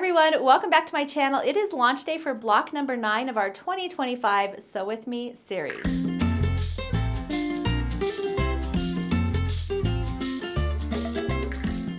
everyone, welcome back to my channel. It is launch day for block number 9 of our 2025 Sew With Me series.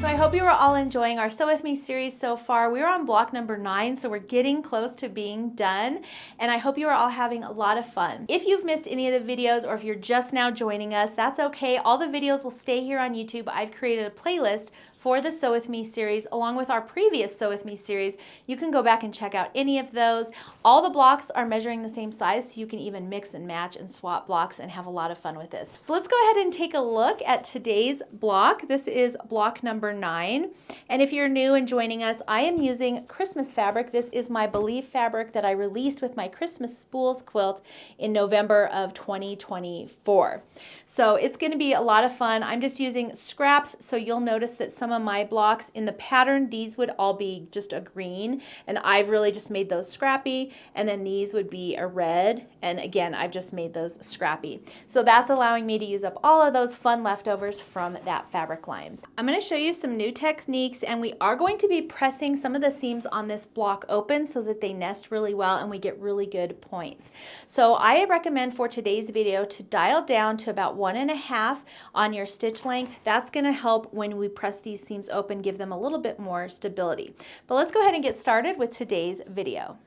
So I hope you are all enjoying our Sew With Me series so far. We're on block number 9, so we're getting close to being done, and I hope you are all having a lot of fun. If you've missed any of the videos or if you're just now joining us, that's okay. All the videos will stay here on YouTube. I've created a playlist for the Sew With Me series along with our previous Sew With Me series. You can go back and check out any of those. All the blocks are measuring the same size, so you can even mix and match and swap blocks and have a lot of fun with this. So let's go ahead and take a look at today's block. This is block number 9. And if you're new and joining us, I am using Christmas fabric. This is my Believe fabric that I released with my Christmas Spools quilt in November of 2024. So it's going to be a lot of fun. I'm just using scraps, so you'll notice that some of my blocks in the pattern, these would all be just a green, and I've really just made those scrappy, and then these would be a red, and again I've just made those scrappy. So that's allowing me to use up all of those fun leftovers from that fabric line. I'm going to show you some new techniques, and we are going to be pressing some of the seams on this block open so that they nest really well and we get really good points. So I recommend for today's video to dial down to about 1.5 on your stitch length. That's going to help when we press these seams open, give them a little bit more stability. But let's go ahead and get started with today's video.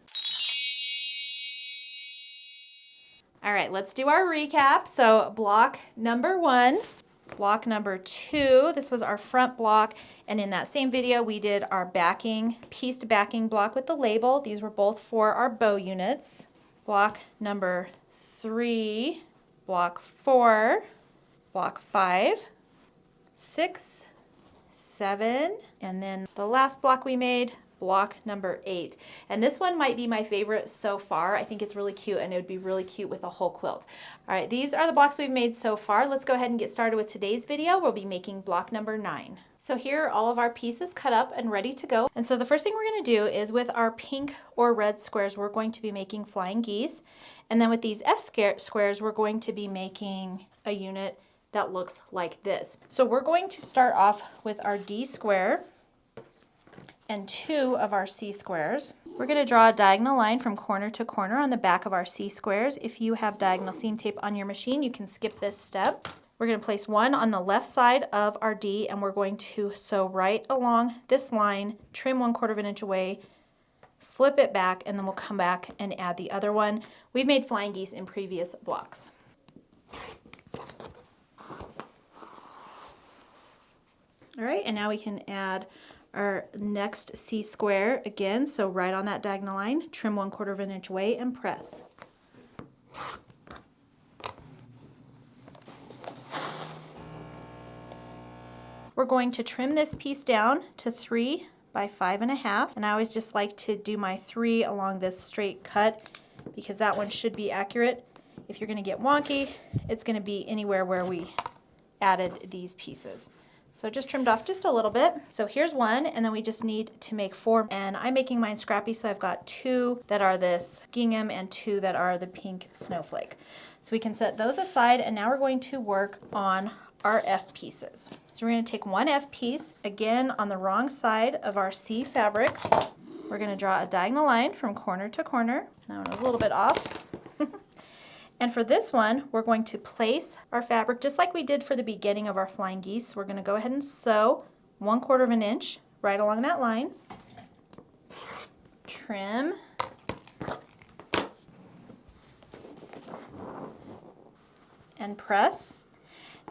All right, let's do our recap. So block number 1, block number 2, this was our front block, and in that same video we did our backing, pieced backing block with the label. These were both for our bow units. Block number 3, block 4, block 5, 6, 7, and then the last block we made, block number 8. And this one might be my favorite so far. I think it's really cute, and it would be really cute with a whole quilt. All right, these are the blocks we've made so far. Let's go ahead and get started with today's video. We'll be making block number 9. So here are all of our pieces cut up and ready to go. And so the first thing we're going to do is with our pink or red squares, we're going to be making flying geese. And then with these F squares, we're going to be making a unit that looks like this. So we're going to start off with our D square and 2 of our C squares. We're going to draw a diagonal line from corner to corner on the back of our C squares. If you have diagonal seam tape on your machine, you can skip this step. We're going to place one on the left side of our D, and we're going to sew right along this line, trim 1/4 inch away, flip it back, and then we'll come back and add the other one. We've made flying geese in previous blocks. All right, and now we can add our next C square again, so right on that diagonal line, trim 1/4 inch away and press. We're going to trim this piece down to 3 by 5.5, and I always just like to do my 3 along this straight cut because that one should be accurate. If you're going to get wonky, it's going to be anywhere where we added these pieces. So just trimmed off just a little bit. So here's one, and then we just need to make 4. And I'm making mine scrappy, so I've got 2 that are this gingham and 2 that are the pink snowflake. So we can set those aside, and now we're going to work on our F pieces. So we're going to take one F piece, again on the wrong side of our C fabrics. We're going to draw a diagonal line from corner to corner. That one was a little bit off. And for this one, we're going to place our fabric just like we did for the beginning of our flying geese. We're going to go ahead and sew 1/4 inch right along that line. Trim. And press.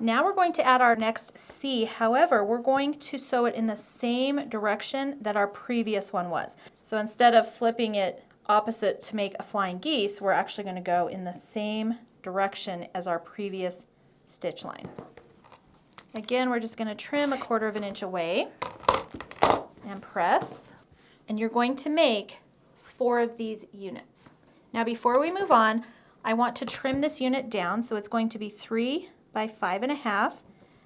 Now we're going to add our next C. However, we're going to sew it in the same direction that our previous one was. So instead of flipping it opposite to make a flying geese, we're actually going to go in the same direction as our previous stitch line. Again, we're just going to trim 1/4 inch away and press, and you're going to make 4 of these units. Now before we move on, I want to trim this unit down, so it's going to be 3 by 5.5.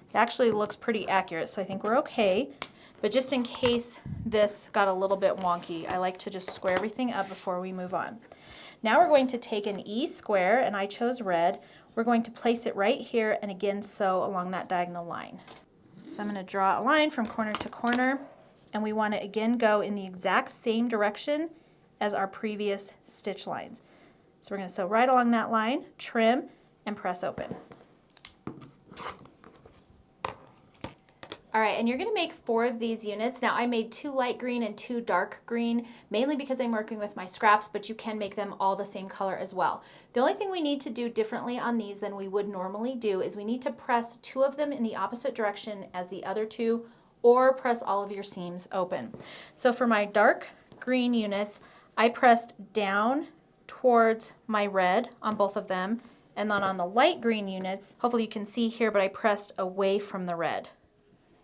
It actually looks pretty accurate, so I think we're okay. But just in case this got a little bit wonky, I like to just square everything up before we move on. Now we're going to take an E square, and I chose red. We're going to place it right here and again sew along that diagonal line. So I'm going to draw a line from corner to corner. and we want to again go in the exact same direction as our previous stitch lines. So we're going to sew right along that line, trim, and press open. All right, and you're going to make 4 of these units. Now I made 2 light green and 2 dark green, mainly because I'm working with my scraps, but you can make them all the same color as well. The only thing we need to do differently on these than we would normally do is we need to press 2 of them in the opposite direction as the other 2, or press all of your seams open. So for my dark green units, I pressed down towards my red on both of them, and then on the light green units, hopefully you can see here, but I pressed away from the red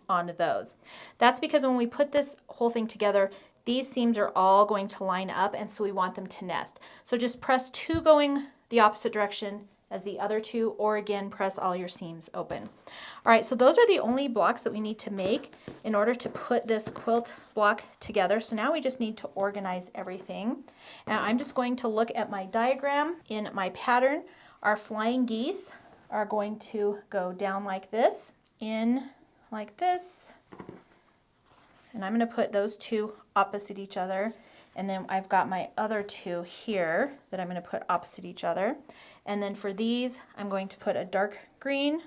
onto those. That's because when we put this whole thing together, these seams are all going to line up, and so we want them to nest. So just press 2 going the opposite direction as the other 2, or again, press all your seams open. All right, so those are the only blocks that we need to make in order to put this quilt block together. So now we just need to organize everything. Now I'm just going to look at my diagram in my pattern. Our flying geese are going to go down like this, in like this, and I'm going to put those 2 opposite each other, and then I've got my other 2 here that I'm going to put opposite each other. And then for these, I'm going to put a dark green,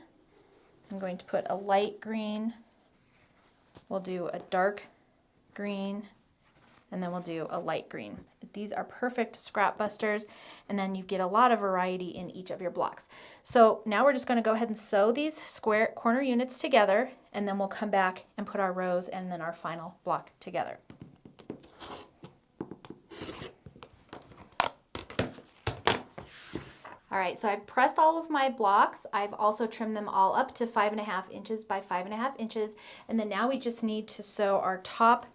I'm going to put a light green, we'll do a dark green, and then we'll do a light green. These are perfect scrap busters, and then you get a lot of variety in each of your blocks. So now we're just going to go ahead and sew these square corner units together, and then we'll come back and put our rows and then our final block together. All right, so I've pressed all of my blocks. I've also trimmed them all up to 5.5 inches by 5.5 inches, and then now we just need to sew our top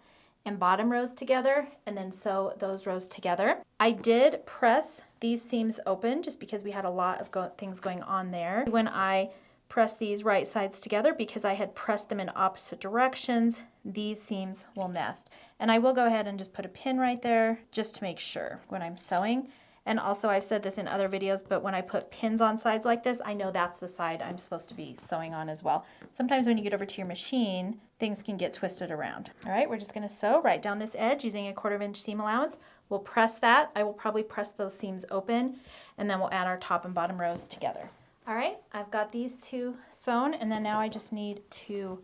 and bottom rows together, and then sew those rows together. I did press these seams open just because we had a lot of things going on there. When I press these right sides together, because I had pressed them in opposite directions, these seams will nest. And I will go ahead and just put a pin right there just to make sure when I'm sewing. And also, I've said this in other videos, but when I put pins on sides like this, I know that's the side I'm supposed to be sewing on as well. Sometimes when you get over to your machine, things can get twisted around. All right, we're just going to sew right down this edge using a 1/4 inch seam allowance. We'll press that. I will probably press those seams open, and then we'll add our top and bottom rows together. All right, I've got these 2 sewn, and then now I just need to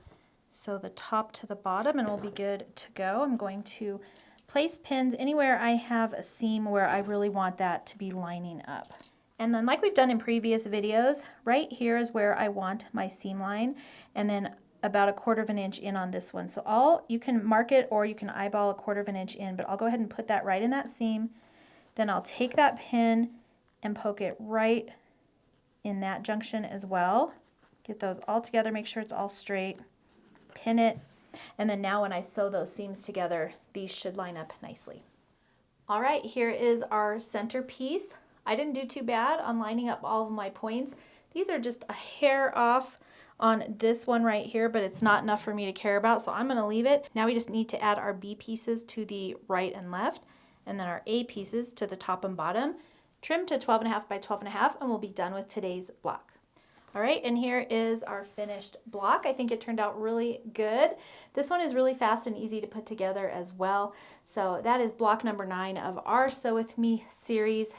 sew the top to the bottom, and we'll be good to go. I'm going to place pins anywhere I have a seam where I really want that to be lining up. And then like we've done in previous videos, right here is where I want my seam line, and then about a 1/4 inch in on this one. So you can mark it or you can eyeball a 1/4 inch in, but I'll go ahead and put that right in that seam. Then I'll take that pin and poke it right in that junction as well. Get those all together, make sure it's all straight, pin it. And then now when I sew those seams together, these should line up nicely. All right, here is our center piece. I didn't do too bad on lining up all of my points. These are just a hair off on this one right here, but it's not enough for me to care about, so I'm going to leave it. Now we just need to add our B pieces to the right and left, and then our A pieces to the top and bottom. Trim to 12.5 by 12.5, and we'll be done with today's block. All right, and here is our finished block. I think it turned out really good. This one is really fast and easy to put together as well. So that is block number 9 of our Sew With Me series.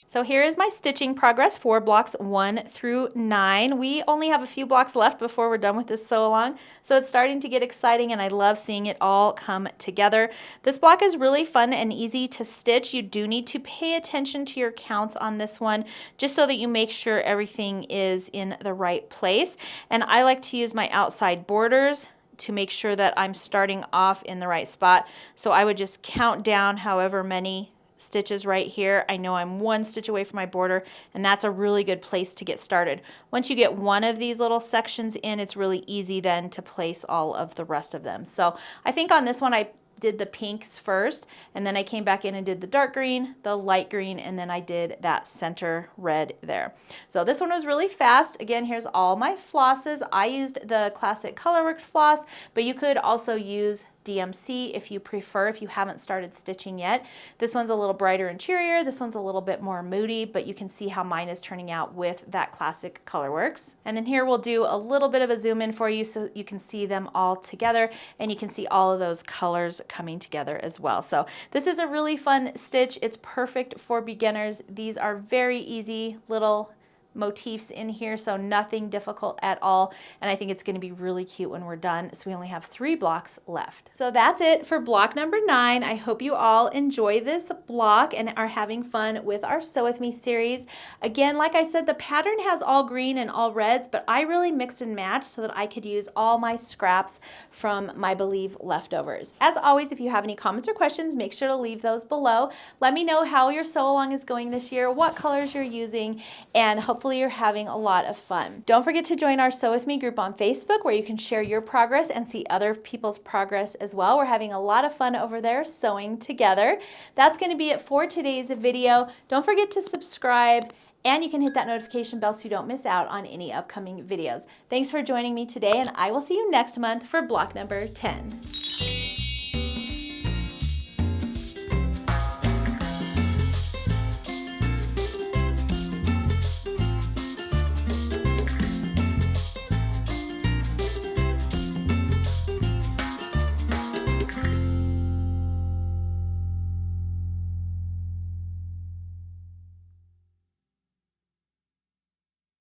So here is my stitching progress for blocks 1 through 9. We only have a few blocks left before we're done with this sew along, so it's starting to get exciting and I love seeing it all come together. This block is really fun and easy to stitch. You do need to pay attention to your counts on this one just so that you make sure everything is in the right place. And I like to use my outside borders to make sure that I'm starting off in the right spot. So I would just count down however many stitches right here. I know I'm 1 stitch away from my border, and that's a really good place to get started. Once you get one of these little sections in, it's really easy then to place all of the rest of them. So I think on this one I did the pinks first, and then I came back in and did the dark green, the light green, and then I did that center red there. So this one was really fast. Again, here's all my flosses. I used the classic Colorworks floss, but you could also use DMC if you prefer, if you haven't started stitching yet. This one's a little brighter and cheerier. This one's a little bit more moody, but you can see how mine is turning out with that classic Colorworks. And then here we'll do a little bit of a zoom in for you so you can see them all together, and you can see all of those colors coming together as well. So this is a really fun stitch. It's perfect for beginners. These are very easy little motifs in here, so nothing difficult at all, and I think it's going to be really cute when we're done. So we only have 3 blocks left. So that's it for block number 9. I hope you all enjoy this block and are having fun with our Sew With Me series. Again, like I said, the pattern has all green and all reds, but I really mixed and matched so that I could use all my scraps from my Believe leftovers. As always, if you have any comments or questions, make sure to leave those below. Let me know how your sew along is going this year, what colors you're using, and hopefully you're having a lot of fun. Don't forget to join our Sew With Me group on Facebook, where you can share your progress and see other people's progress as well. We're having a lot of fun over there sewing together. That's going to be it for today's video. Don't forget to subscribe, and you can hit that notification bell so you don't miss out on any upcoming videos. Thanks for joining me today, and I will see you next month for block number 10.